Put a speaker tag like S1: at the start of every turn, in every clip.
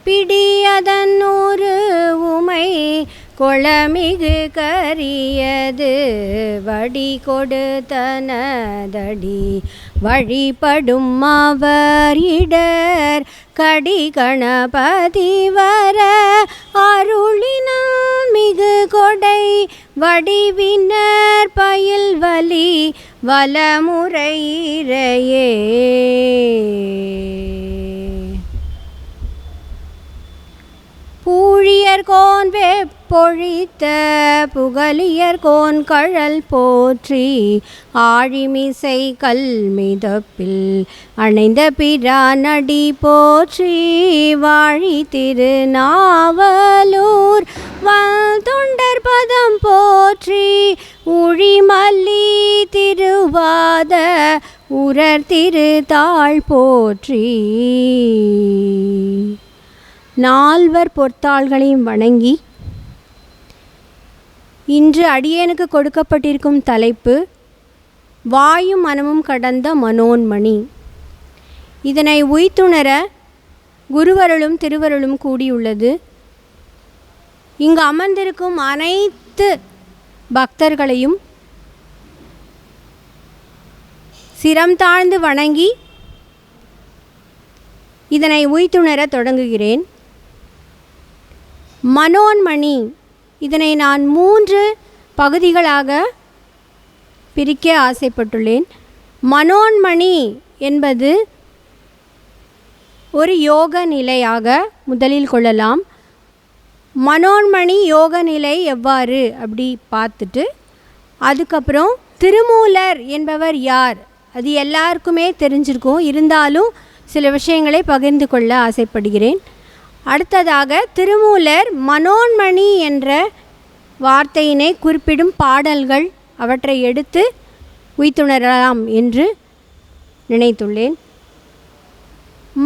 S1: பிடியதன்னூறு உமை கொளமிகு கரியது வடி கொடுத்தனதடி வழிபடும் அவர் இடர் கடி கணபதி வர அருளினால் மிகு கொடை வடிவினர் பயில் வலி வலமுறையிறையே. பூழியர்கோன் வெப்பொழித்த புகழியர்கோன் கழல் போற்றி ஆழிமிசை கல்மிதப்பில் அணைந்த பிரானடி போற்றி வாழி திருநாவலூர் தொண்டர் பதம் போற்றி உழிமல்லி திருவாத உரர் திருத்தாள் போற்றி. நால்வர் பொற்தாள்களையும் வணங்கி இன்று அடியேனுக்கு கொடுக்கப்பட்டிருக்கும் தலைப்பு வாயும் மனமும் கடந்த மனோன்மணி. இதனை உய்த்துணர குருவருளும் திருவருளும் கூடியுள்ளது. இங்கு அமர்ந்திருக்கும் அனைத்து பக்தர்களையும் சிரம் தாழ்ந்து வணங்கி இதனை உய்த்துணர தொடங்குகிறேன். மனோன்மணி இதனை நான் 3 பகுதிகளாக பிரிக்க ஆசைப்பட்டுள்ளேன். மனோன்மணி என்பது ஒரு யோக நிலையாக முதலில் கொள்ளலாம். மனோன்மணி யோக நிலை எவ்வாறு அப்படி பார்த்துட்டு அதுக்கப்புறம் திருமூலர் என்பவர் யார் அது எல்லாருக்குமே தெரிஞ்சிருக்கும். இருந்தாலும் சில விஷயங்களை பகிர்ந்து கொள்ள ஆசைப்படுகிறேன். அடுத்ததாக திருமூலர் மனோன்மணி என்ற வார்த்தையினை குறிப்பிடும் பாடல்கள் அவற்றை எடுத்து உய்த்துணரலாம் என்று நினைத்துள்ளேன்.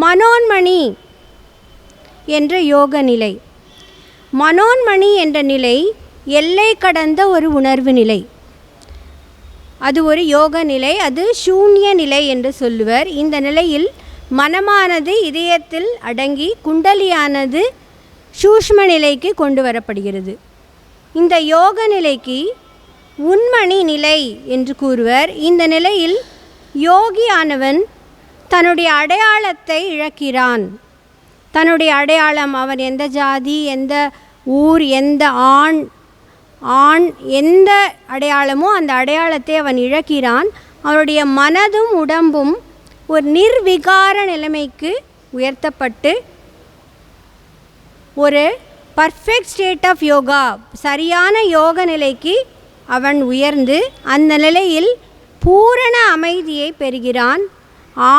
S1: மனோன்மணி என்ற யோக நிலை. மனோன்மணி என்ற நிலை எல்லை கடந்த ஒரு உணர்வு நிலை. அது ஒரு யோக நிலை. அது சூன்ய நிலை என்று சொல்லுவர். இந்த நிலையில் மனமானது இதயத்தில் அடங்கி குண்டலியானது சூஷ்ம நிலைக்கு கொண்டு வரப்படுகிறது. இந்த யோக நிலைக்கு உண்மணி நிலை என்று கூறுவர். இந்த நிலையில் யோகியானவன் தன்னுடைய அடையாளத்தை இழக்கிறான். தன்னுடைய அடையாளம், அவன் எந்த ஜாதி, எந்த ஊர், எந்த ஆண் எந்த அடையாளமோ அந்த அடையாளத்தை அவன் இழக்கிறான். அவனுடைய மனதும் உடம்பும் ஒரு நிர்விகார நிலைமைக்கு உயர்த்தப்பட்டு ஒரு பர்ஃபெக்ட் ஸ்டேட் ஆஃப் யோகா, சரியான யோக நிலைக்கு அவன் உயர்ந்து அந்த நிலையில் பூரண அமைதியை பெறுகிறான்,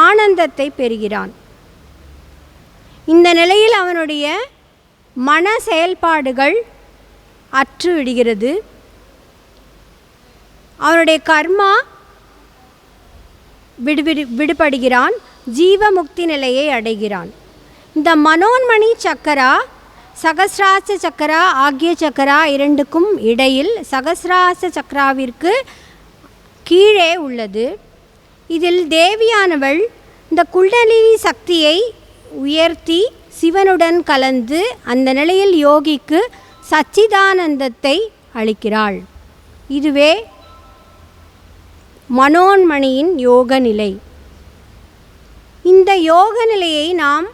S1: ஆனந்தத்தை பெறுகிறான். இந்த நிலையில் அவனுடைய மன செயல்பாடுகள் அற்றுவிடுகிறது. அவனுடைய கர்மா விடுபடுகிறான், ஜீவமுக்தி நிலையை அடைகிறான். இந்த மனோன்மணி சக்கரா சகசிராச சக்கரா ஆகிய சக்கரா இரண்டுக்கும் இடையில் சகசிராச சக்கராவிற்கு கீழே உள்ளது. இதில் தேவியானவள் இந்த குண்டலினி சக்தியை உயர்த்தி சிவனுடன் கலந்து அந்த நிலையில் யோகிக்கு சச்சிதானந்தத்தை அளிக்கிறாள். இதுவே மனோன்மணியின் யோக நிலை. இந்த யோக நிலையை நாம்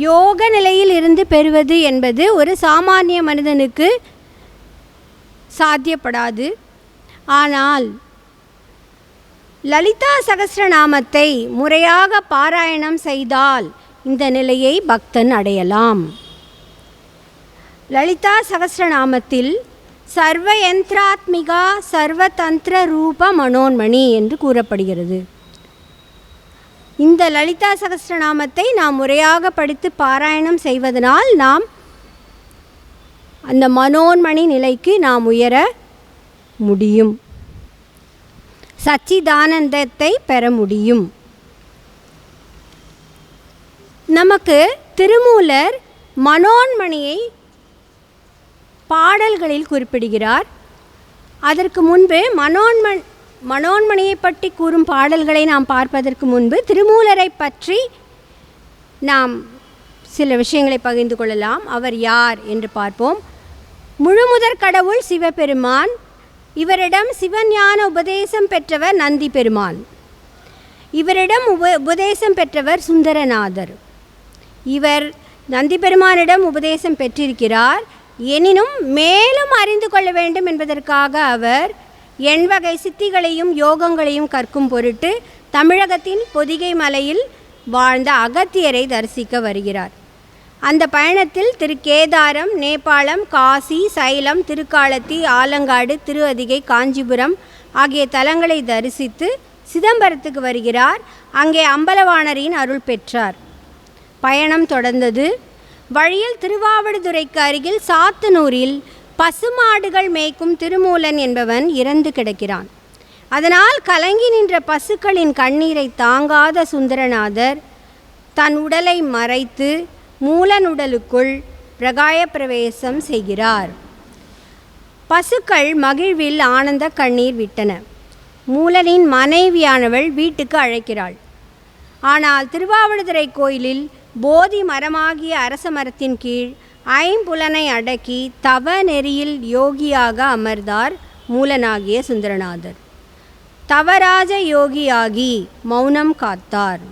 S1: யோக நிலையில் இருந்து பெறுவது என்பது ஒரு சாமானிய மனிதனுக்கு சாத்தியப்படாது. ஆனால் லலிதா சகஸ்ரநாமத்தை முறையாக பாராயணம் செய்தால் இந்த நிலையை பக்தன் அடையலாம். லலிதா சகஸ்ரநாமத்தில் சர்வயந்திராத்மிகா சர்வதந்திர ரூப மனோன்மணி என்று கூறப்படுகிறது. இந்த லலிதா சகஸ்ரநாமத்தை நாம் முறையாக படித்து பாராயணம் செய்வதனால் நாம் அந்த மனோன்மணி நிலைக்கு நாம் உயர முடியும், சச்சிதானந்தத்தை பெற முடியும். நமக்கு திருமூலர் மனோன்மணியை பாடல்களில் குறிப்பிடுகிறார். அதற்கு முன்பு மனோன்மணியை பற்றி கூறும் பாடல்களை நாம் பார்ப்பதற்கு முன்பு திருமூலரை பற்றி நாம் சில விஷயங்களை பகிர்ந்து கொள்ளலாம். அவர் யார் என்று பார்ப்போம். முழுமுதற் கடவுள் சிவபெருமான். இவரிடம் சிவஞான உபதேசம் பெற்றவர் நந்தி பெருமான். இவரிடம் உபதேசம் பெற்றவர் சுந்தரநாதர். இவர் நந்தி பெருமானிடம் உபதேசம் பெற்றிருக்கிறார். எனினும் மேலும் அறிந்து கொள்ள வேண்டும் என்பதற்காக அவர் எண்வகை சித்திகளையும் யோகங்களையும் கற்கும் பொருட்டு தமிழகத்தின் பொதிகை மலையில் வாழ்ந்த அகத்தியரை தரிசிக்க வருகிறார். அந்த பயணத்தில் திருக்கேதாரம், நேபாளம், காசி, சைலம், திருக்காலத்தி, ஆலங்காடு, திருஅதிகை, காஞ்சிபுரம் ஆகிய தலங்களை தரிசித்து சிதம்பரத்துக்கு வருகிறார். அங்கே அம்பலவாணரின் அருள் பெற்றார். பயணம் தொடர்ந்தது. வழியில் திருவாவடுதுறைக்கு அருகில் சாத்தனூரில் பசுமாடுகள் மேய்க்கும் திருமூலன் என்பவன் இறந்து கிடக்கிறான். அதனால் கலங்கி நின்ற பசுக்களின் கண்ணீரை தாங்காத சுந்தரநாதர் தன் உடலை மறைத்து மூலன் உடலுக்குள் பிரகாய பிரவேசம் செய்கிறார். பசுக்கள் மகிழ்வில் ஆனந்த கண்ணீர் விட்டன. மூலனின் மனைவியானவள் வீட்டுக்கு அழைக்கிறாள். ஆனால் திருவாவடுதுறை கோயிலில் போதி மரமாகிய அரச மரத்தின் கீழ் ஐம்புலனை அடக்கி தவ நெறியில் யோகியாக அமர்ந்தார் மூலனாகிய சுந்தரநாதர். தவராஜ யோகியாகி மௌனம் காத்தார்.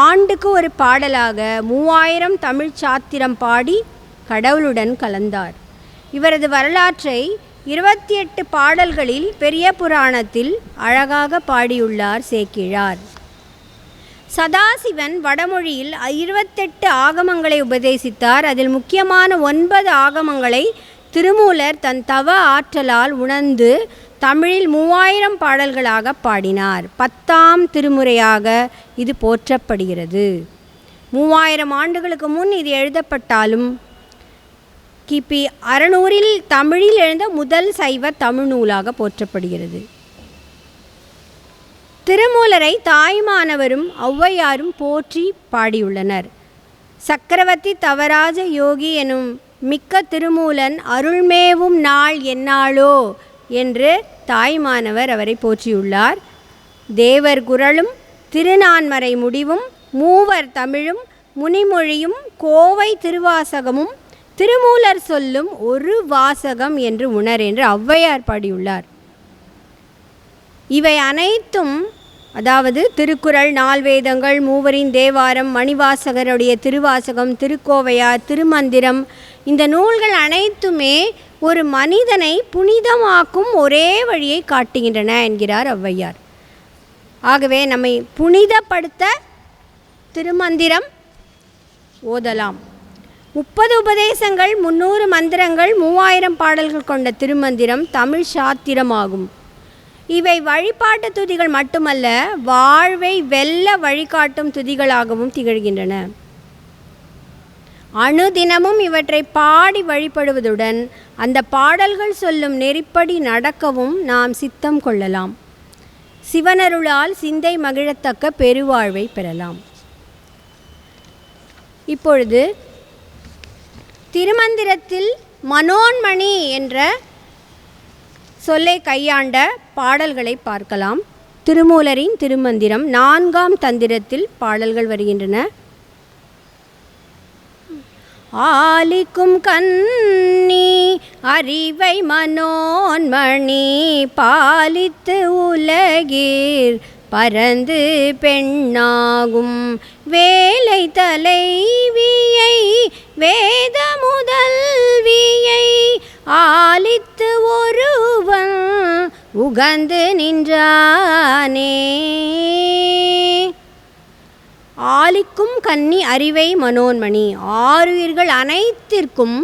S1: ஆண்டுக்கு ஒரு பாடலாக 3000 தமிழ் சாத்திரம் பாடி கடவுளுடன் கலந்தார். இவரது வரலாற்றை 28 பாடல்களில் பெரிய புராணத்தில் அழகாக பாடியுள்ளார் சேக்கிழார். சதாசிவன் வடமொழியில் 28 ஆகமங்களை உபதேசித்தார். அதில் முக்கியமான 9 ஆகமங்களை திருமூலர் தன் தவ ஆற்றலால் உணர்ந்து தமிழில் 3000 பாடல்களாக பாடினார். 10ஆம் திருமுறையாக இது போற்றப்படுகிறது. 3000 ஆண்டுகளுக்கு முன் இது எழுதப்பட்டாலும் கிபி 600 தமிழில் எழுந்த முதல் சைவ தமிழ் நூலாக போற்றப்படுகிறது. திருமூலரை தாய்மானவரும் ஔவையாரும் போற்றி பாடியுள்ளனர். சக்கரவர்த்தி தவராஜ யோகி எனும் மிக்க திருமூலன் அருள்மேவும் நாள் எந்நாளோ என்று தாய்மானவர் அவரை போற்றியுள்ளார். தேவர் குறளும் திருநான்மறை முடிவும் மூவர் தமிழும் முனிமொழியும் கோவை திருவாசகமும் திருமூலர் சொல்லும் ஒரு வாசகம் என்று உணர் என்று ஔவையார் பாடியுள்ளார். இவை அனைத்தும், அதாவது திருக்குறள், நால்வேதங்கள், மூவரின் தேவாரம், மணிவாசகருடைய திருவாசகம், திருக்கோவையார், திருமந்திரம், இந்த நூல்கள் அனைத்துமே ஒரு மனிதனை புனிதமாக்கும் ஒரே வழியை காட்டுகின்றன என்கிறார் ஔவையார். ஆகவே நம்மை புனிதப்படுத்த திருமந்திரம் ஓதலாம். 30 உபதேசங்கள், 300 மந்திரங்கள், 3000 பாடல்கள் கொண்ட திருமந்திரம் தமிழ் சாத்திரமாகும். இவை வழிபாட்டு துதிகள் மட்டுமல்ல, வாழ்வை வெல்ல வழிகாட்டும் துதிகளாகவும் திகழ்கின்றன. அணுதினமும் இவற்றை பாடி வழிபடுவதுடன் அந்த பாடல்கள் சொல்லும் நெறிப்படி நடக்கவும் நாம் சித்தம் கொள்ளலாம். சிவனருளால் சிந்தை மகிழத்தக்க பெருவாழ்வை பெறலாம். இப்பொழுது திருமந்திரத்தில் மனோன்மணி என்ற சொல்லை கையாண்ட பாடல்களை பார்க்கலாம். திருமூலரின் திருமந்திரம் 4ஆம் தந்திரத்தில் பாடல்கள் வருகின்றன. ஆலிக்கும் கண்ணி அறிவை மனோன்மணி பாலித்து உலகீர் பரந்து பெண்ணாகும் வேலை தலைவியை வேத முதல்வியை ஆலித்து ஒருவன் உகந்து நின்றானே. ஆலிக்கும் கன்னி அறிவை மனோன்மணி, ஆறுயிர்கள் அனைத்திற்கும்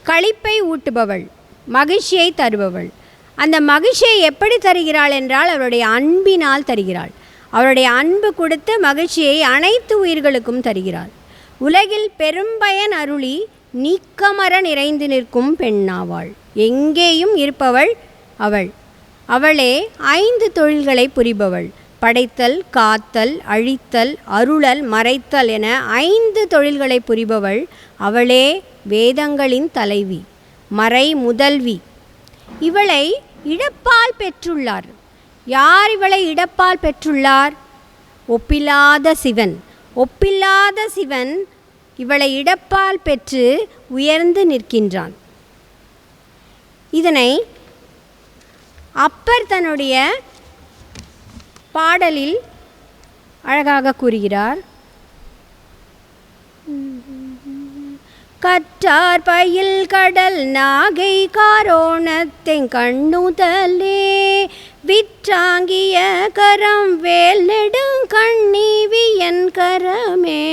S1: களிப்பை ஊட்டுபவள், மகிழ்ச்சியை தருபவள். அந்த மகிழ்ச்சியை எப்படி தருகிறாள் என்றால் அவருடைய அன்பினால் தருகிறாள். அவருடைய அன்பு கொடுத்து மகிழ்ச்சியை அனைத்து உயிர்களுக்கும் தருகிறாள். உலகில் பெரும்பயன் அருளி நீக்கமர நிறைந்து நிற்கும் பெண்ணாவாள். எங்கேயும் இருப்பவள் அவள். அவளே 5 தொழில்களை புரிபவள். படைத்தல், காத்தல், அழித்தல், அருளல், மறைத்தல் என 5 தொழில்களை புரிபவள். அவளே வேதங்களின் தலைவி, மறை முதல்வி. இவளை இடப்பால் பெற்றுள்ளார். யார் இவளை இடப்பால் பெற்றுள்ளார்? ஒப்பில்லாத சிவன். ஒப்பில்லாத சிவன் இவளை இடப்பால் பெற்று உயர்ந்து நிற்கின்றான். இதனை அப்பர் தன்னுடைய பாடலில் அழகாக கூறுகிறார். கற்றார் பயில் கடல் நாகை காரோணத்தின் கண்ணுதலே விற்றாங்கிய கரம் வேல் நெடுங்கண்ணீவியன் கரமே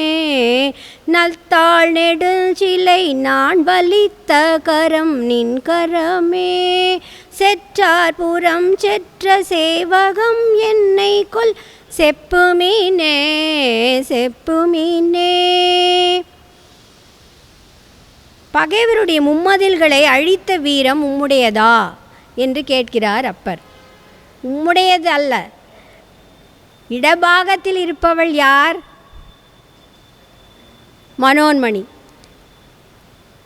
S1: நல்தாள் நெடுஞ்சிலை நான் வலித்த கரம் நின் கரமே செற்றார் புறம் செற்ற சேவகம் என்னை கொல் செப்புமீனே செப்புமீனே. பகைவருடைய மும்மதில்களை அழித்த வீரம் உம்முடையதா என்று கேட்கிறார் அப்பர். உம்முடையது அல்ல. இடபாகத்தில் இருப்பவள் யார்? மனோன்மணி.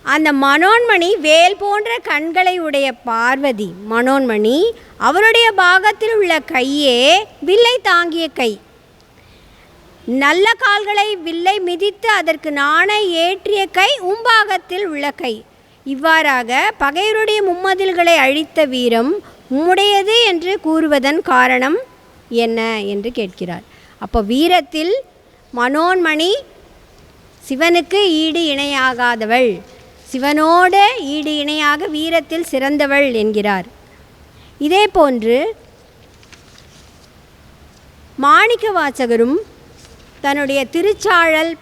S1: அந்த மனோன்மணி வேல் போன்ற கண்களை உடைய பார்வதி மனோன்மணி. அவருடைய பாகத்தில் உள்ள கையே வில்லை தாங்கிய கை. நல்ல கால்களை வில்லை மிதித்து அதற்கு நாணை ஏற்றிய கை உம்பாகத்தில் உள்ள கை. இவ்வாறாக பகைவருடைய மும்மதில்களை அழித்த வீரம் உம்முடையது என்று கூறுவதன் காரணம் என்ன என்று கேட்கிறார். அப்போ வீரத்தில் மனோன்மணி சிவனுக்கு ஈடு இணையாகாதவள், சிவனோடு ஈடு இணையாக வீரத்தில் சிறந்தவள் என்கிறார். இதே போன்று மாணிக்கவாசகரும் தன்னுடைய திருச்சாழல்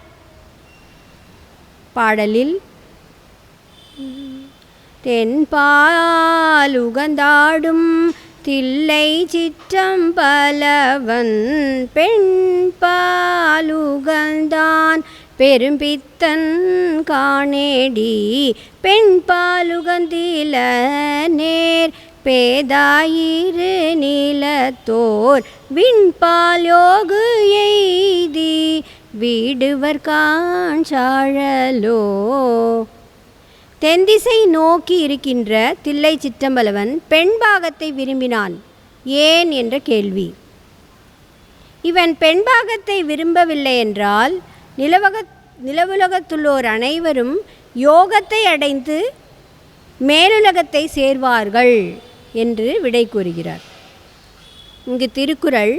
S1: பாடலில் தென்பாலுகந்தாடும் தில்லை சிற்றம்பலவன் பெண்பாலுகந்தான் பெரும்பித்தன் காணேடி பெண்பாலுகந்தில நேர் பேதாயிரு நீலத்தோர் விண்பாலோகு எய்தி வீடுவர் காஞ்சாழலோ. தென்திசை நோக்கி இருக்கின்ற தில்லை சிற்றம்பலவன் பெண்பாகத்தை விரும்பினான். ஏன் என்ற கேள்வி. இவன் பெண்பாகத்தை விரும்பவில்லை என்றால் நிலவுலகத்துள்ளோர் அனைவரும் யோகத்தை அடைந்து மேலுலகத்தை சேர்வார்கள் என்று விடை கூறுகிறார். இங்கு திருக்குறள்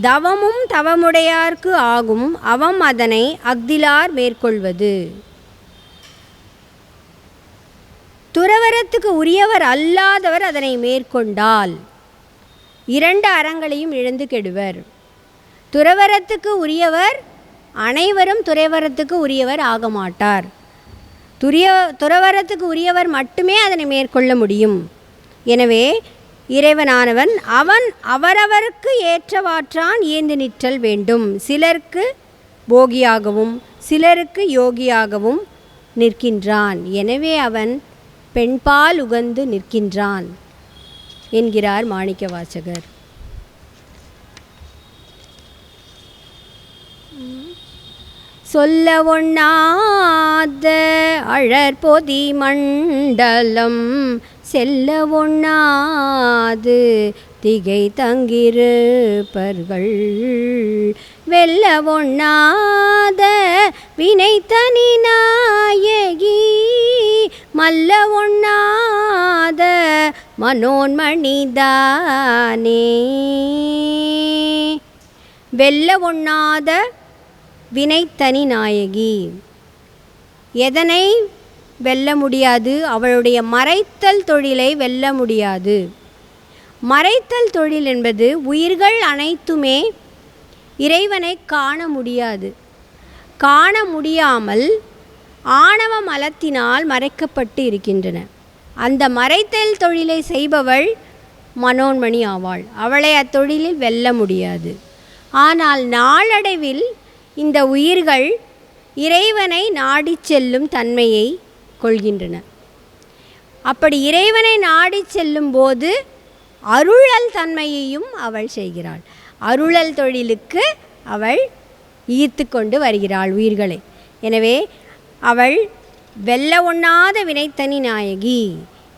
S1: தவமும் தவமுடையார்க்கு ஆகும் அவம் அதனை அஃதிலார் மேற்கொள்வது. துறவரத்துக்கு உரியவர் அல்லாதவர் அதனை மேற்கொண்டால் இரண்டு அறங்களையும் இழந்து கெடுவர். துறவரத்துக்கு உரியவர் அனைவரும் துறவரத்துக்கு உரியவர் ஆக மாட்டார். துறவரத்துக்கு உரியவர் மட்டுமே அதனை மேற்கொள்ள முடியும். எனவே இறைவனானவன் அவன் அவரவருக்கு ஏற்றவாற்றான் ஏந்து நிற்றல் வேண்டும். சிலருக்கு போகியாகவும் சிலருக்கு யோகியாகவும் நிற்கின்றான். எனவே அவன் பெண்பால் உகந்து நிற்கின்றான் என்கிறார் மாணிக்கவாசகர். சொல்ல ஒண்ணாத அழற்பொதி மண்டலம் செல்ல ஒண்ணாது திகை தங்கிருப்பர்கள் வெல்ல ஒண்ணாத வினைத்தனி நாயகி மல்ல ஒண்ணாத மனோன்மணிதானே. வெல்ல ஒண்ணாத வினைத்தனி நாயகி. எதனை வெல்ல முடியாது? அவளுடைய மறைத்தல் தொழிலை வெல்ல முடியாது. மறைத்தல் தொழில் என்பது உயிர்கள் அனைத்துமே இறைவனை காண முடியாது. காண முடியாமல் ஆணவ மலத்தினால் மறைக்கப்பட்டு இருக்கின்றன. அந்த மறைத்தல் தொழிலை செய்பவள் மனோன்மணி ஆவாள். அவளை அத்தொழிலில் வெல்ல முடியாது. ஆனால் நாளடைவில் இந்த உயிர்கள் இறைவனை நாடி செல்லும் தன்மையை கொள்கின்றன. அப்படி இறைவனை நாடி செல்லும் போது அருளல் தன்மையையும் அவள் செய்கிறாள். அருளல் தொழிலுக்கு அவள் ஈர்த்து கொண்டு வருகிறாள் உயிர்களை. எனவே அவள் வெல்ல ஒண்ணாத வினைத்தனி நாயகி.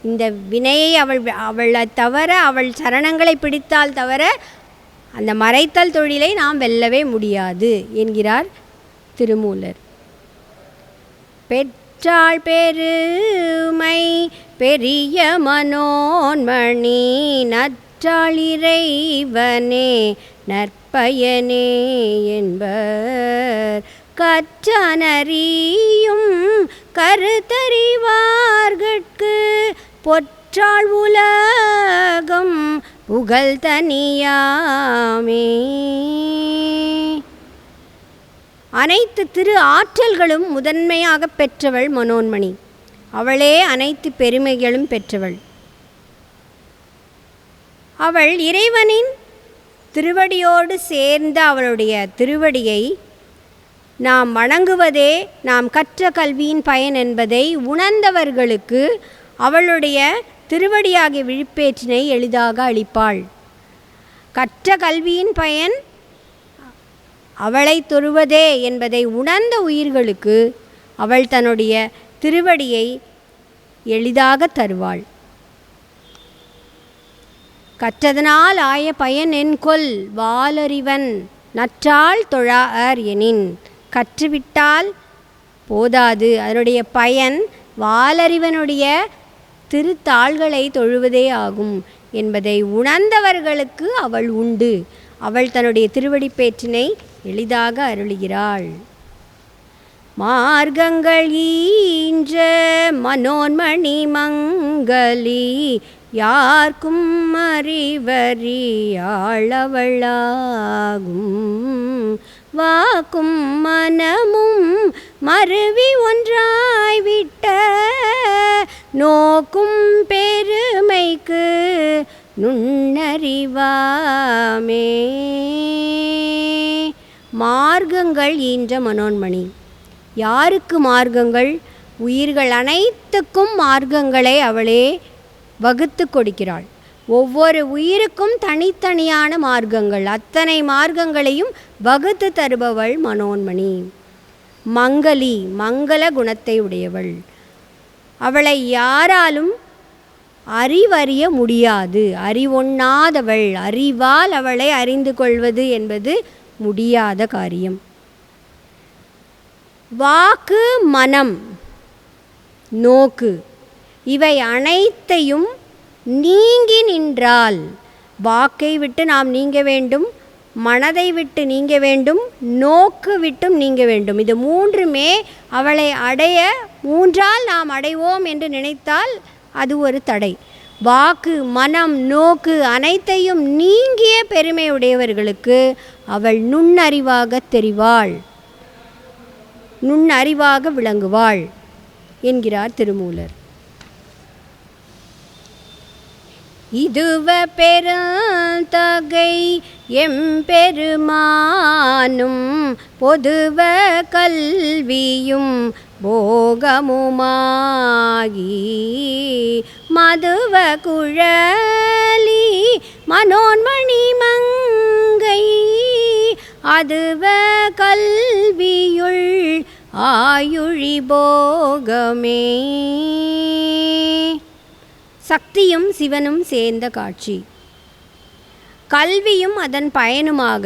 S1: இந்த வினையை அவளை தவிர, அவள் சரணங்களை பிடித்தால் தவிர அந்த மறைத்தல் தொழிலை நாம் வெல்லவே முடியாது என்கிறார் திருமூலர். பெற்றாள் பெருமை பெரிய மனோன்மணி நற்றாள் இறைவனே நற்பயனே என்பர் கற்றனறியும் கருத்தறிவார்கட்கு பொற்றாள் உலகம் புகழ் தனியாமே. அனைத்து திரு ஆற்றல்களும் முதன்மையாக பெற்றவள் மனோன்மணி. அவளே அனைத்து பெருமைகளும் பெற்றவள். அவள் இறைவனின் திருவடியோடு சேர்ந்த அவளுடைய திருவடியை நாம் வணங்குவதே நாம் கற்ற கல்வியின் பயன் என்பதை உணர்ந்தவர்களுக்கு அவளுடைய திருவடியாகிய விழிப்பேற்றினை எளிதாக அளிப்பாள். கற்ற கல்வியின் பயன் அவளை தொழுவதே என்பதை உணர்ந்த உயிர்களுக்கு அவள் தன்னுடைய திருவடியை எளிதாக தருவாள். கற்றதனால் ஆய பயன் என்கொல் வாலறிவன் நற்றாள் தொழார் எனின். கற்றுவிட்டால் போதாது, அதனுடைய பயன் வாலறிவனுடைய திருத்தாள்களை தொழுவதே ஆகும் என்பதை உணர்ந்தவர்களுக்கு அவள் உண்டு. அவள் தன்னுடைய திருவடிப்பேற்றினை எளிதாக அருளுகிறாள். மார்க்கங்கள் ஈன்ற மனோன்மணி மங்களி யார்க்கும் அறிவறியாளவளாகும். வாக்கும் மனமும் மருவி ஒன்றாய்விட்ட நோக்கும் பெருமைக்கு நுண்ணறிவாமே. மார்க்கங்கள் ஈன்ற மனோன்மணி. யாருக்கு மார்க்கங்கள்? உயிர்கள் அனைத்துக்கும் மார்க்கங்களை அவளே வகுத்து கொடுக்கிறாள். ஒவ்வொரு உயிருக்கும் தனித்தனியான மார்க்கங்கள், அத்தனை மார்க்கங்களையும் வகுத்து தருபவள் மனோன்மணி. மங்களி, மங்கள குணத்தை உடையவள். அவளை யாராலும் அறிவறிய முடியாது. அறிவொண்ணாதவள். அறிவால் அவளை அறிந்து கொள்வது என்பது முடியாத காரியம். வாக்கு, மனம், நோக்கு இவை அனைத்தையும் நீங்கி நின்றால், வாக்கை விட்டு நாம் நீங்க வேண்டும், மனதை விட்டு நீங்க வேண்டும், நோக்கு விட்டும் நீங்க வேண்டும். இது மூன்றுமே அவளை அடைய, மூன்றால் நாம் அடைவோம் என்று நினைத்தால் அது ஒரு தடை. வாக்கு, மனம், நோக்கு அனைத்தையும் நீங்கிய பெருமை உடையவர்களுக்கு அவள் நுண்ணறிவாக தெரிவாள், நுண்ணறிவாக விளங்குவாள் என்கிறார் திருமூலர். இதுவ பெருந்தகை எம்பெருமானும் பொதுவ கல்வியும் போகமுமாகி மதுவ குழலி மனோன்மணி மங்கை அதுவ கல்வியுள் ஆயுழி போகமே. சக்தியும் சிவனும் சேர்ந்த காட்சி. கல்வியும் அதன் பயனுமாக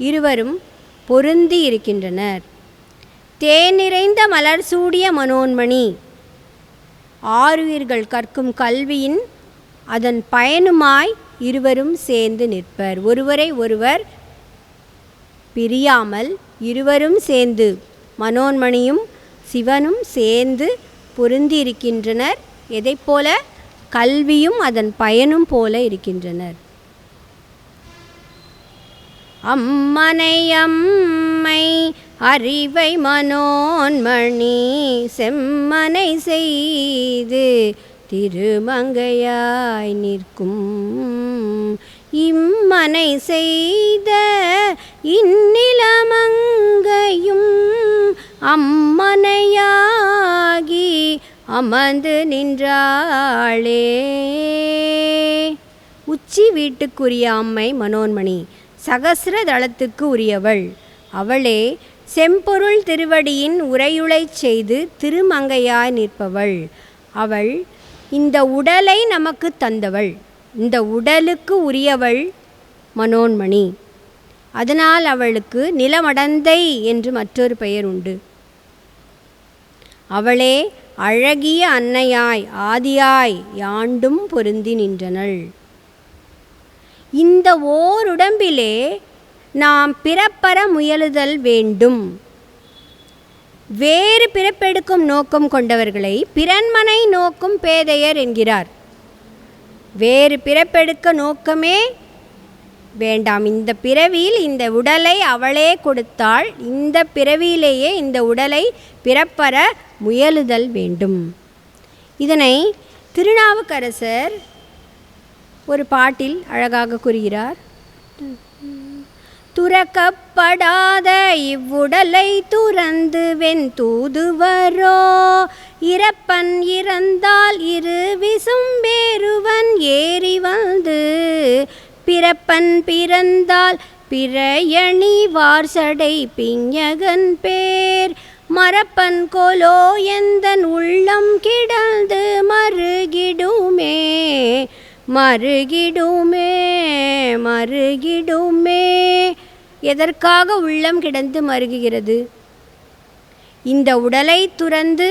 S1: இருவரும் பொருந்தி இருக்கின்றனர். தேன் நிறைந்த மலர் சூடிய மனோன்மணி ஆருயிர்கள் கற்கும் கல்வியின் அதன் பயனுமாய் இருவரும் சேர்ந்து நிற்பர். ஒருவரை ஒருவர் பிரியாமல் இருவரும் சேர்ந்து, மனோன்மணியும் சிவனும் சேர்ந்து பொருந்தி இருக்கின்றனர். எதைப்போல? கல்வியும் அதன் பயனும் போல இருக்கின்றனர். அம்மனை அம்மை அறிவை மனோன்மணி செம்மனை செய்து திருமங்கையாய் நிற்கும். இம்மனை செய்த இந்நிலமங்கையும் அம்மனையாகி அமர்ந்து நின்றாளே. உச்சி வீட்டுக்குரிய அம்மை மனோன்மணி, சகசிர தளத்துக்கு உரியவள். அவளே செம்பொருள் திருவடியின் உரையுளைச் செய்து திருமங்கையாய் நிற்பவள். அவள் இந்த உடலை நமக்கு தந்தவள். இந்த உடலுக்கு உரியவள் மனோன்மணி. அதனால் அவளுக்கு நிலமடந்தை என்று மற்றொரு பெயர் உண்டு. அவளே அழகிய அன்னையாய் ஆதியாய் யாண்டும் பொருந்தி நின்றனள். இந்த ஓருடம்பிலே நாம் பிறப்பற முயலுதல் வேண்டும். வேறு பிறப்பெடுக்கும் நோக்கம் கொண்டவர்களை பிறன்மனை நோக்கும் பேதையர் என்கிறார். வேறு பிறப்பெடுக்க நோக்கமே வேண்டாம். இந்த பிறவியில் இந்த உடலை அவளே கொடுத்தாள். இந்த பிறவியிலேயே இந்த உடலை பிறப்பற முயலுதல் வேண்டும். இதனை திருநாவுக்கரசர் ஒரு பாட்டில் அழகாக கூறுகிறார். துறக்கப்படாத இவ்வுடலை துறந்து வெண் தூதுவரோ இறப்பன் இறந்தால் இரு விசும்பேறுவன் ஏறி வந்து பிறப்பன் பிறந்தால் பிறையணி வார்சடை பிஞகன் பேர் மரப்பன் கொலோ எந்தன் உள்ளம் கிடந்து மருகிடுமே மருகிடுமே மருகிடுமே. எதற்காக உள்ளம் கிடந்து மருகுகிறது? இந்த உடலை துறந்து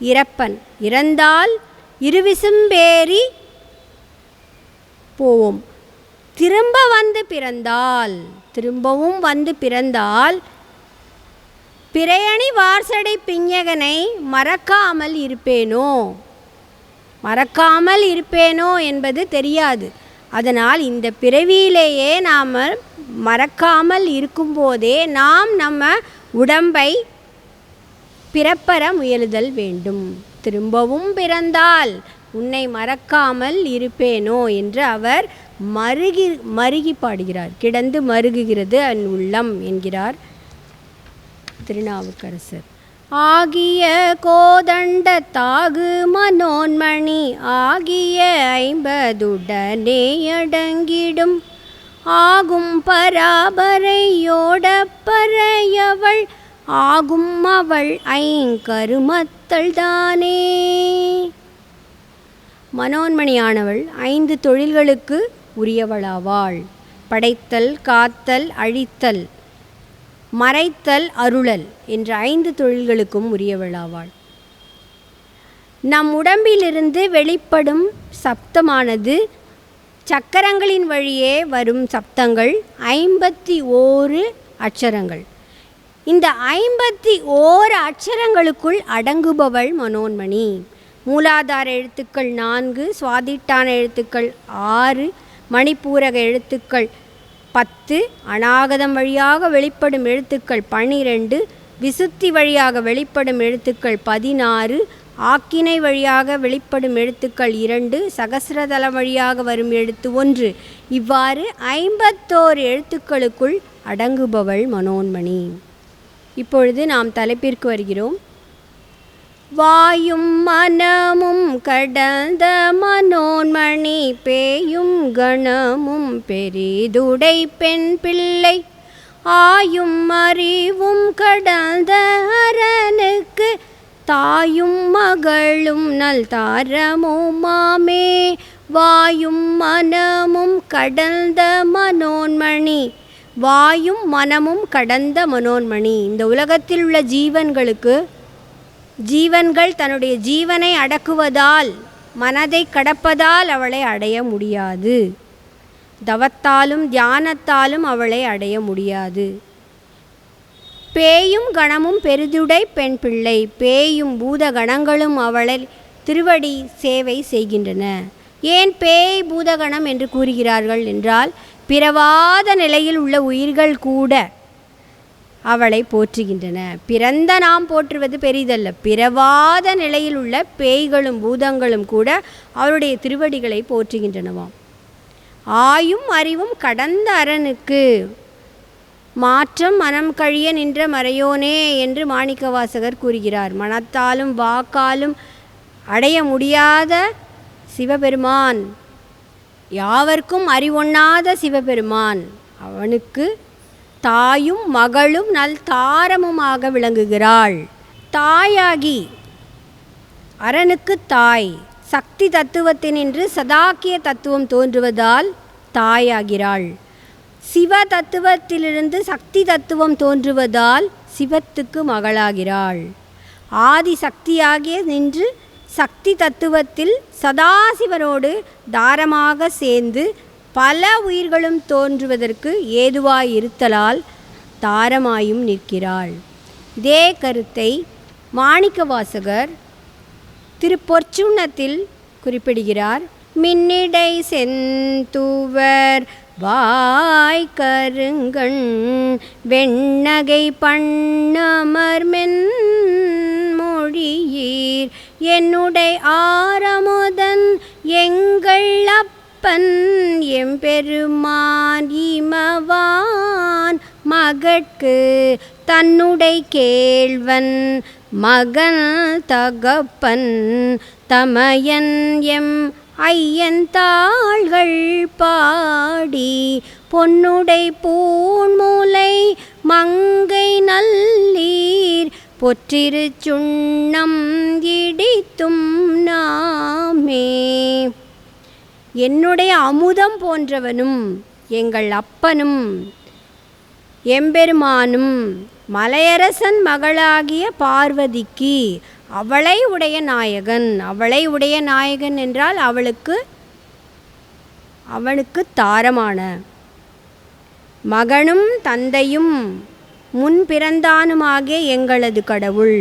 S1: இறப்பன் இறந்தால் இருவிசும்பேறி போவோம். திரும்பவும் வந்து பிறந்தால் பிறையணி வார்சடை பிஞகனை மறக்காமல் இருப்பேனோ என்பது தெரியாது. அதனால் இந்த பிறவியிலேயே நாம் மறக்காமல் இருக்கும்போதே நாம் நம்ம உடம்பை பிறப்பற முயலுதல் வேண்டும். திரும்பவும் பிறந்தால் உன்னை மறக்காமல் இருப்பேனோ என்று அவர் மருகி பாடுகிறார். கிடந்து மருகுகிறது என் உள்ளம் என்கிறார் திருநாவுக்கரசர். ஆகிய கோதண்ட தாகு மனோன்மணி ஆகிய 50 அடங்கிடும் ஆகும் பராபரையோட பறையவள் ஆகும் அவள் ஐங்கருமத்தள் தானே. மனோன்மணியானவள் 5 தொழில்களுக்கு உரியவளாவாள். படைத்தல், காத்தல், அழித்தல், மறைத்தல், அருளல் என்ற 5 தொழில்களுக்கும் உரியவளாவாள். நம் உடம்பிலிருந்து வெளிப்படும் சப்தமானது சக்கரங்களின் வழியே வரும் சப்தங்கள் 51 அட்சரங்கள். இந்த 51 அட்சரங்களுக்குள் அடங்குபவள் மனோன்மணி. மூலாதார எழுத்துக்கள் 4, சுவாதிட்டான எழுத்துக்கள் 6, மணிப்பூரக எழுத்துக்கள் 10, அநாகதம் வழியாக வெளிப்படும் எழுத்துக்கள் 12, விசுத்தி வழியாக வெளிப்படும் எழுத்துக்கள் 16, ஆக்கினை வழியாக வெளிப்படும் எழுத்துக்கள் 2, சகசிரதளம் வழியாக வரும் எழுத்து 1. இவ்வாறு 51 எழுத்துக்களுக்குள் அடங்குபவள் மனோன்மணி. இப்பொழுது நாம் தலைப்பிற்கு வருகிறோம். வாயும் மனமும் கடந்த மனோன்மணி பேயும் கணமும் பெரிதுடை பெண் பிள்ளை ஆயும் அறிவும் கடந்த அரனுக்கு தாயும் மகளும் நல் தாரமுமாமே. வாயும் மனமும் கடந்த மனோன்மணி. வாயும் மனமும் கடந்த மனோன்மணி. இந்த உலகத்தில் உள்ள ஜீவன்கள் தன்னுடைய ஜீவனை அடக்குவதால், மனதை கடப்பதால் அவளை அடைய முடியாது. தவத்தாலும் தியானத்தாலும் அவளை அடைய முடியாது. பேயும் கணமும் பெரிதுடை பெண் பிள்ளை. பேயும் பூத கணங்களும் அவளை திருவடி சேவை செய்கின்றன. ஏன் பேய் பூதகணம் என்று கூறுகிறார்கள் என்றால், பிறவாத நிலையில் உள்ள உயிர்கள் கூட அவளை போற்றுகின்றன. பிறந்த நாம் போற்றுவது பெரிதல்ல, பிறவாத நிலையில் உள்ள பேய்களும் பூதங்களும் கூட அவருடைய திருவடிகளை போற்றுகின்றனவாம். ஆயும் அறிவும் கடந்த அரனுக்கு மாற்றம் மனம் கழிய நின்ற மறையோனே என்று மாணிக்கவாசகர் கூறுகிறார். மனத்தாலும் வாக்காலும் அடைய முடியாத சிவபெருமான், யாவர்க்கும் அறிவொண்ணாத சிவபெருமான், அவனுக்கு தாயும் மகளும் நல் தாரமுமாக விளங்குகிறாள். தாயாகி அரனுக்கு தாய், சக்தி தத்துவத்தினின்று சதாக்கிய தத்துவம் தோன்றுவதால் தாயாகிறாள். சிவ தத்துவத்திலிருந்து சக்தி தத்துவம் தோன்றுவதால் சிவத்துக்கு மகளாகிறாள். ஆதி சக்தியாகிய நின்று சக்தி தத்துவத்தில் சதாசிவனோடு தாரமாக சேர்ந்து பல உயிர்களும் தோன்றுவதற்கு ஏதுவாயிருத்தலால் தாரமாயும் நிற்கிறாள். இதே கருத்தை மாணிக்கவாசகர் திருப்பொற்சுண்ணத்தில் குறிப்பிடுகிறார். மின்னிடை செந்துவர் வாய் கருங்கண் வெண்ணகை பண்ணமர் மென்மொழியீர் என்னுடை ஆரமுதன் எங்கள் அப்பன் எம்பெருமான் இமவான் மகட்கு தன்னுடை கேள்வன் மகன் தகப்பன் தமையன் எம் ஐயன் தாள்கள் பாடி பொன்னுடை பூண்முலை மங்கை நல்லீர் பொற்றிரு சுண்ணம் இடித்தும் நாமே. என்னுடைய அமுதம் போன்றவனும் எங்கள் அப்பனும் எம்பெருமானும் மலையரசன் மகளாகிய பார்வதிக்கு அவளை உடைய நாயகன். அவளை உடைய நாயகன் என்றால் அவனுக்கு தாரமான மகனும் தந்தையும் முன் பிறந்தானுமாகிய எங்களது கடவுள்.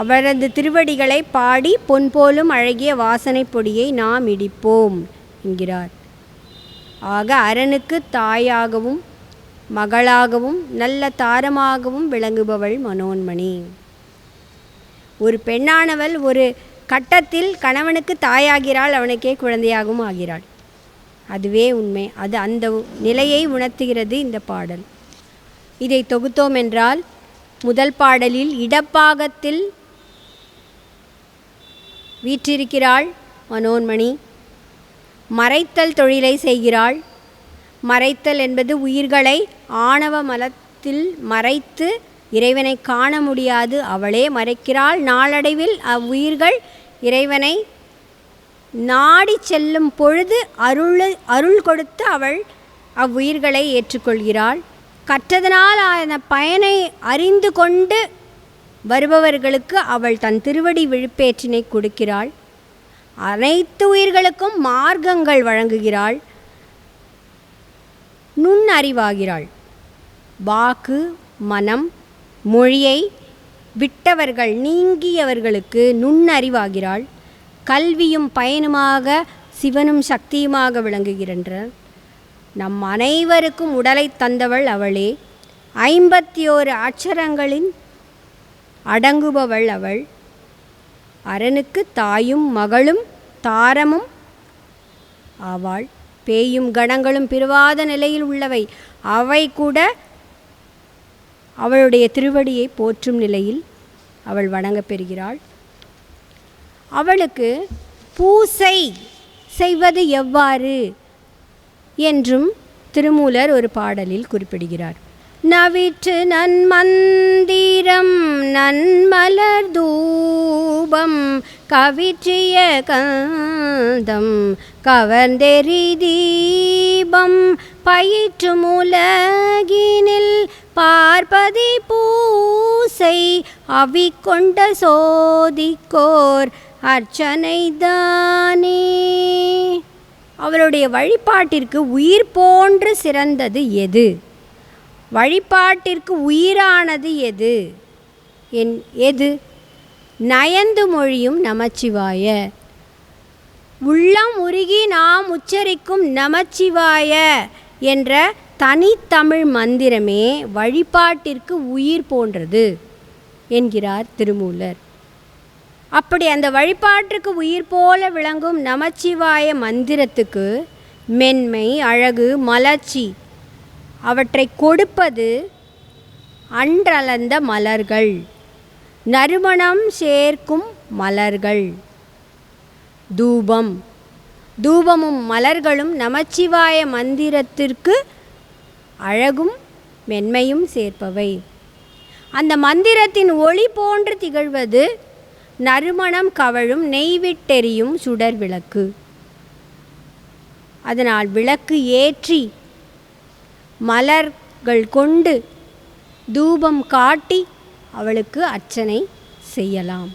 S1: அவரது திருவடிகளை பாடி பொன் போலும் அழகிய வாசனை பொடியை நாம் இடிப்போம் என்கிறார். ஆக அரனுக்கு தாயாகவும் மகளாகவும் நல்ல தாரமாகவும் விளங்குபவள் மனோன்மணி. ஒரு பெண்ணானவள் ஒரு கட்டத்தில் கணவனுக்கு தாயாகிறாள், அவனுக்கே குழந்தையாகவும் ஆகிறாள். அதுவே உண்மை. அது அந்த நிலையை உணர்த்துகிறது இந்த பாடல். இதை தொகுத்தோம் என்றால் முதல் பாடலில் இடப்பாகத்தில் வீற்றிருக்கிறாள் மனோன்மணி. மறைத்தல் தொழிலை செய்கிறாள். மறைத்தல் என்பது உயிர்களை ஆணவ மலத்தில் மறைத்து இறைவனை காண முடியாது. அவளே மறைக்கிறாள். நாளடைவில் அவ்வுயிர்கள் இறைவனை நாடி செல்லும் பொழுது அருள் கொடுத்து அவள் அவ்வுயிர்களை ஏற்றுக்கொள்கிறாள். கற்றதனால் அந்த பயனை அறிந்து கொண்டு வருபவர்களுக்கு அவள் தன் திருவடி விழுப்பேற்றினை கொடுக்கிறாள். அனைத்து உயிர்களுக்கும் மார்க்கங்கள் வழங்குகிறாள். நுண்ணறிவாகிறாள். வாக்கு மனம் மொழியை விட்டவர்கள் நீங்கியவர்களுக்கு நுண்ணறிவாகிறாள். கல்வியும் பயனுமாக சிவனும் சக்தியுமாக விளங்குகின்றனர். நம் அனைவருக்கும் உடலை தந்தவள் அவளே. 51 அட்சரங்களின் அடங்குபவள் அவள். அரனுக்கு தாயும் மகளும் தாரமும் ஆவாள். பேயும் கணங்களும் பிறவாத நிலையில் உள்ளவை. அவை கூட அவளுடைய திருவடியை போற்றும் நிலையில் அவள் வணங்கப் பெறுகிறாள். அவளுக்கு பூசை செய்வது எவ்வாறு என்றும் திருமூலர் ஒரு பாடலில் குறிப்பிடுகிறார். நவிற்று நன்மந்திரம் நன்மலர் தூபம் கவிற்றிய கந்தம் கவர்ந்தெறி தீபம் பயிற்று உலகினில் பார்ப்பதி பூசை அவிக்கொண்ட சோதிக்கோர் அர்ச்சனைதானே. அவளுடைய வழிபாட்டிற்கு உயிர் போன்று சிறந்தது எது? வழிபாட்டிற்கு உயிரானது எது? எது? நயந்து மொழியும் நமச்சிவாய. உள்ளம் உருகி நாம் உச்சரிக்கும் நமச்சிவாய என்ற தனித்தமிழ் மந்திரமே வழிபாட்டிற்கு உயிர் போன்றது என்கிறார் திருமூலர். அப்படி அந்த வழிபாட்டிற்கு உயிர் போல விளங்கும் நமச்சிவாய மந்திரத்துக்கு மென்மை, அழகு, மலர்ச்சி அவற்றை கொடுப்பது அன்றளந்த மலர்கள், நறுமணம் சேர்க்கும் மலர்கள். தூபமும் மலர்களும் நமச்சிவாய மந்திரத்திற்கு அழகும் மென்மையும் சேர்ப்பவை. அந்த மந்திரத்தின் ஒளி போன்று திகழ்வது நறுமணம் கவழும் நெய்விட்டெரியும் சுடர் விளக்கு. அதனால் விளக்கு ஏற்றி மலர்கள் கொண்டு தூபம் காட்டி அவளுக்கு அர்ச்சனை செய்யலாம்.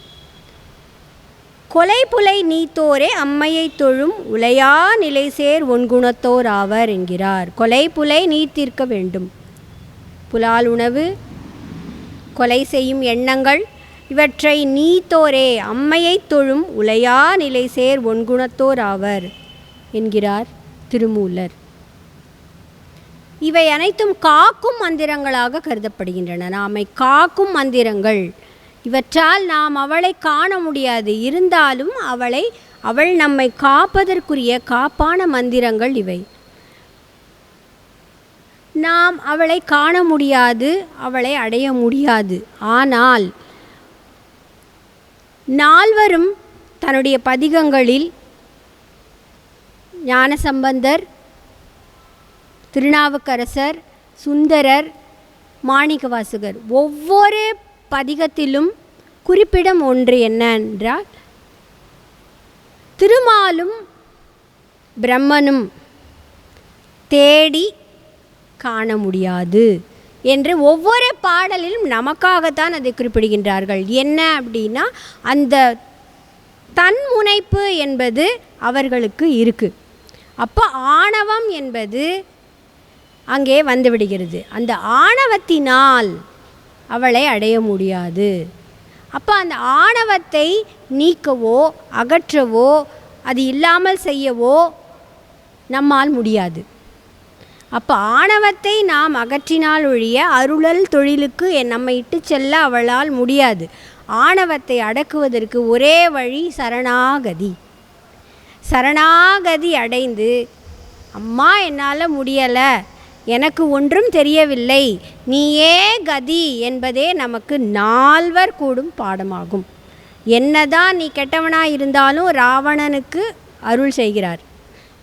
S1: கொலைப்புலை நீத்தோரே அம்மையை தொழும் உலையா நிலை சேர் ஒன்குணத்தோர் ஆவர் என்கிறார். கொலைப்புலை நீத்திருக்க வேண்டும். புலால் உணவு, கொலை செய்யும் எண்ணங்கள் இவற்றை நீத்தோரே அம்மையை தொழும் உலையா நிலை சேர் ஒன்குணத்தோர் ஆவர் என்கிறார் திருமூலர். இவை அனைத்தும் காக்கும் மந்திரங்களாக கருதப்படுகின்றன. நாமை காக்கும் மந்திரங்கள். இவற்றால் நாம் அவளை காண முடியாது. இருந்தாலும் அவள் நம்மை காப்பதற்குரிய காப்பான மந்திரங்கள் இவை. நாம் அவளை காண முடியாது, அவளை அடைய முடியாது. ஆனால் நால்வரும் தன்னுடைய பதிகங்களில் ஞானசம்பந்தர், திருநாவுக்கரசர், சுந்தரர், மாணிக்கவாசகர் ஒவ்வொரு பதிகத்திலும் குறிப்பிடும் ஒன்று என்னென்றால், திருமாலும் பிரம்மனும் தேடி காண முடியாது என்று ஒவ்வொரு பாடலிலும் நமக்காகத்தான் அதை குறிப்பிடுகின்றார்கள். என்ன அப்படின்னா, அந்த தன்முனைப்பு என்பது அவர்களுக்கு இருக்குது. அப்போ ஆணவம் என்பது அங்கே வந்துவிடுகிறது. அந்த ஆணவத்தினால் அவளை அடைய முடியாது. அப்போ அந்த ஆணவத்தை நீக்கவோ அகற்றவோ அது இல்லாமல் செய்யவோ நம்மால் முடியாது. அப்போ ஆணவத்தை நாம் அகற்றினால் ஒழிய அருளல் தொழிலுக்கு நம்மை இட்டு செல்ல அவளால் முடியாது. ஆணவத்தை அடக்குவதற்கு ஒரே வழி சரணாகதி. சரணாகதி அடைந்து, அம்மா என்னால் முடியலை, எனக்கு ஒன்றும் தெரியவில்லை, நீயே கதி என்பதே நமக்கு நால்வர் கூடும் பாடமாகும். என்னதான் நீ கெட்டவனாக இருந்தாலும் ராவணனுக்கு அருள் செய்கிறார்.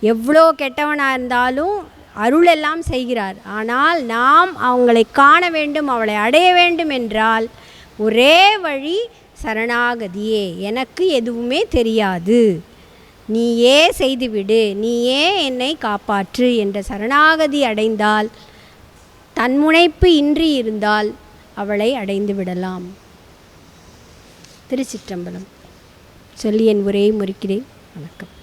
S1: எவ்வளோ கெட்டவனாக இருந்தாலும் அருள் எல்லாம் செய்கிறார். ஆனால் நாம் அவங்களை காண வேண்டும், அவளை அடைய வேண்டும் என்றால் ஒரே வழி சரணாகதியே. எனக்கு எதுவுமே தெரியாது, நீயே செய்துவிடு, நீயே என்னை காப்பாற்று என்ற சரணாகதி அடைந்தால், தன்முனைப்பு இன்றி இருந்தால் அவளை அடைந்து விடலாம். திருச்சிற்றம்பலம் சொல்லி என் உரையை முறிக்கிறேன். வணக்கம்.